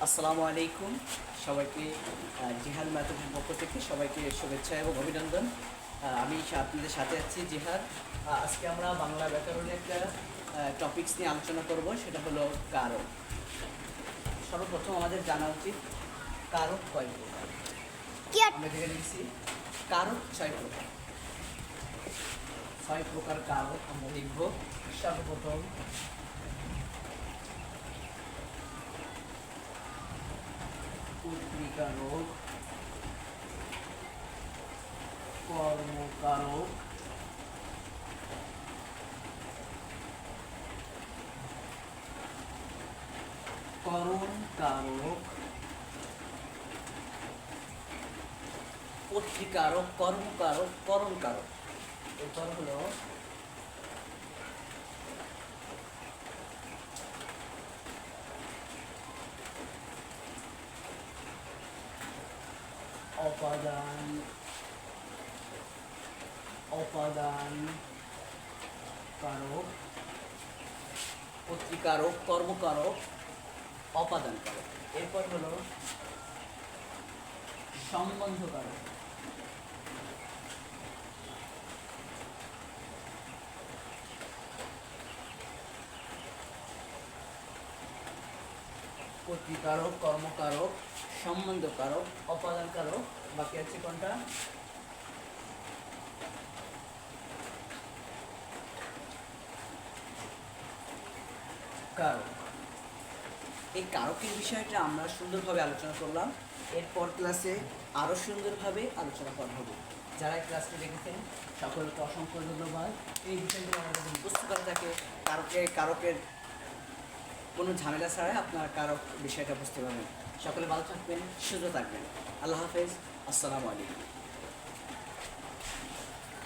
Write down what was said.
আসসালামু আলাইকুম সবাইকে। জিহাদ ম্যাথডের পক্ষ থেকে সবাইকে শুভেচ্ছা এবং অভিনন্দন। আমি আপনাদের সাথে আছি জিহাদ। আজকে আমরা বাংলা ব্যাকরণের একটা টপিকস নিয়ে আলোচনা করব, সেটা হলো কারক। সর্বপ্রথম আমাদের জানা উচিত কারক কয় প্রকার। আমরা যেখানে লিখছি কারক 6 প্রকার। 6 প্রকার কারক আমরা লিখব। সর্বপ্রথম উদ্দীকারক, কর্মকারক, করণকারক, পত্রিকারক, কর্মকারক, করণকারক। এরপর হলো অপাদান, অপাদান কারক, পত্রিকারক, কর্মকারক, অপাদান কারক। এরপর হলো সম্বন্ধকারক, পত্রিকারক, কর্মকারক, সম্বন্ধকারক, অপাদান কারক। বাকি আছে কোনটা? কারক। এই কারকের বিষয়টা আমরা সুন্দরভাবে আলোচনা করলাম। এরপর ক্লাসে আরও সুন্দরভাবে আলোচনা করা হবে। যারা এই ক্লাসটি দেখেছেন সকলকে অসংখ্য ধন্যবাদ। এই বিষয়গুলো আমাদের বুঝতে পারে থাকে কারকের কোনো ঝামেলা ছাড়াই আপনার কারক বিষয়টা বুঝতে পারবেন। সকলে ভালো থাকবেন, সুস্থ থাকবেন। আল্লাহ হাফেজ। আসসালামু আলাইকুম।